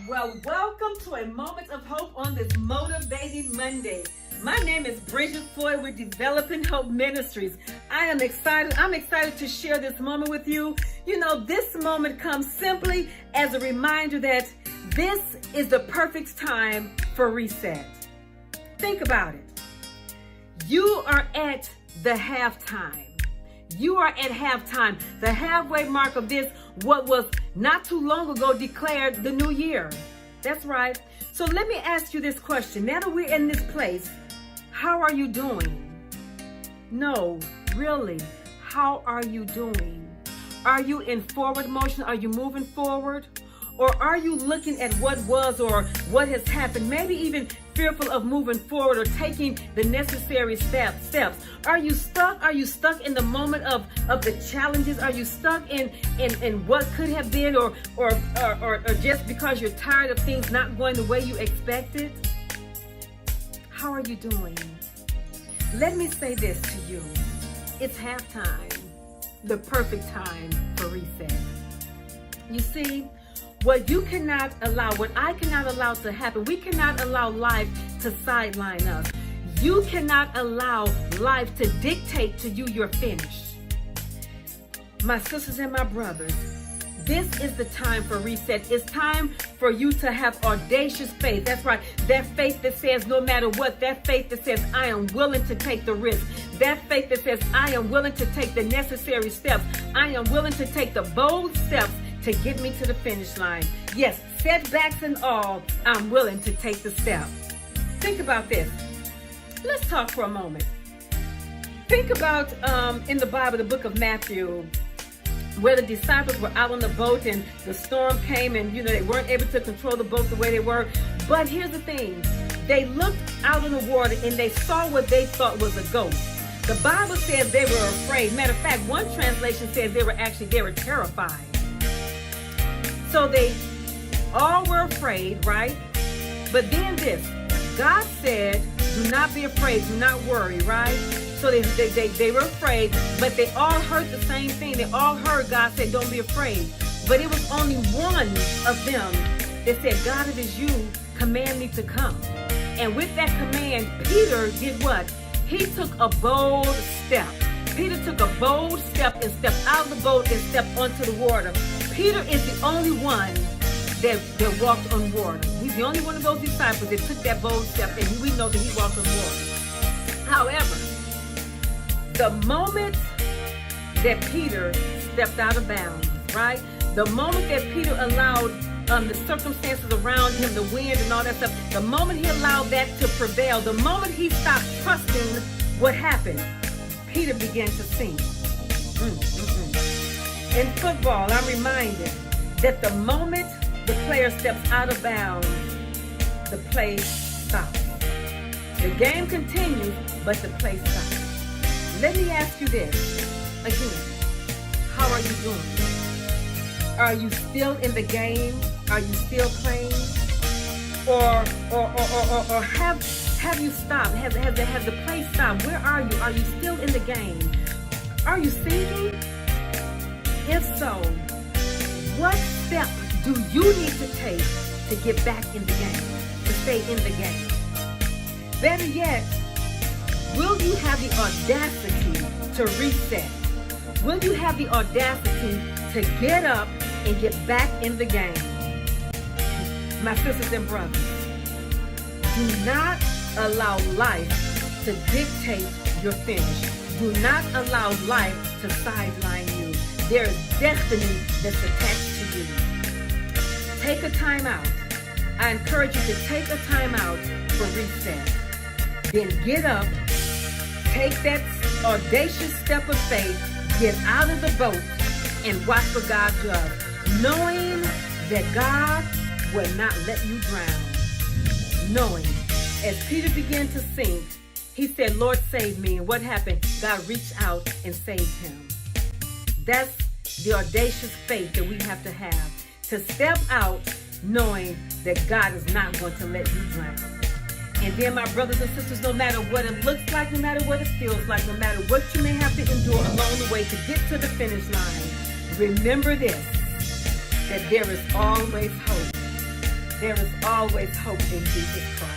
Well, welcome to a moment of hope on this Motivating Monday. My name is Bridget Floyd with Developing Hope Ministries. I'm excited to share this moment with you. You know, this moment comes simply as a reminder that this is the perfect time for reset. Think about it. You are at the halftime. You are at halftime, the halfway mark of this, what was not too long ago declared the new year. That's right. So let me ask you this question. Now that we're in this place, how are you doing? No, really, how are you doing? Are you in forward motion? Are you moving forward? Or are you looking at what was or what has happened, maybe even fearful of moving forward or taking the necessary steps? Are you stuck? Are you stuck in the moment of the challenges? Are you stuck in what could have been or just because you're tired of things not going the way you expected? How are you doing? Let me say this to you. It's halftime, the perfect time for reset. You see, what you cannot allow, what I cannot allow to happen, we cannot allow life to sideline us. You cannot allow life to dictate to you your finish. My sisters and my brothers, this is the time for reset. It's time for you to have audacious faith. That's right. That faith that says no matter what. That faith that says I am willing to take the risk. That faith that says I am willing to take the necessary steps. I am willing to take the bold steps to get me to the finish line. Yes, setbacks and all, I'm willing to take the step. Think about this. Let's talk for a moment. Think about in the Bible, the book of Matthew, where the disciples were out on the boat and the storm came and, they weren't able to control the boat the way they were. But here's the thing. They looked out on the water and they saw what they thought was a ghost. The Bible says they were afraid. Matter of fact, one translation says they were terrified. So they all were afraid, right? But then this, God said, do not be afraid, do not worry, right? So they were afraid, but they all heard the same thing. They all heard God say, don't be afraid. But it was only one of them that said, God, it is you, command me to come. And with that command, Peter did what? He took a bold step. Peter took a bold step and stepped out of the boat and stepped onto the water. Peter is the only one that walked on water. He's the only one of those disciples that took that bold step, and we know that he walked on water. However, the moment that Peter stepped out of bounds, right? The moment that Peter allowed the circumstances around him, the wind and all that stuff, the moment he allowed that to prevail, the moment he stopped trusting, what happened? Peter began to sink. In football, I'm reminded that the moment the player steps out of bounds, the play stops. The game continues, but the play stops. Let me ask you this again. How are you doing? Are you still in the game? Are you still playing? Or have you stopped? Has the play stopped? Where are you? Are you still in the game? Are you sinking? If so, what step do you need to take to get back in the game, to stay in the game? Better yet, will you have the audacity to reset? Will you have the audacity to get up and get back in the game? My sisters and brothers, do not allow life to dictate your finish. Do not allow life to sideline you. There is destiny that's attached to you. Take a time out. I encourage you to take a time out for reset. Then get up, take that audacious step of faith, get out of the boat, and watch for God's love, knowing that God will not let you drown. Knowing, as Peter began to sink, he said, Lord, save me. And what happened? God reached out and saved him. That's the audacious faith that we have to step out knowing that God is not going to let you drown. And then, my brothers and sisters, no matter what it looks like, no matter what it feels like, no matter what you may have to endure along the way to get to the finish line, remember this, that there is always hope. there is always hope in Jesus Christ.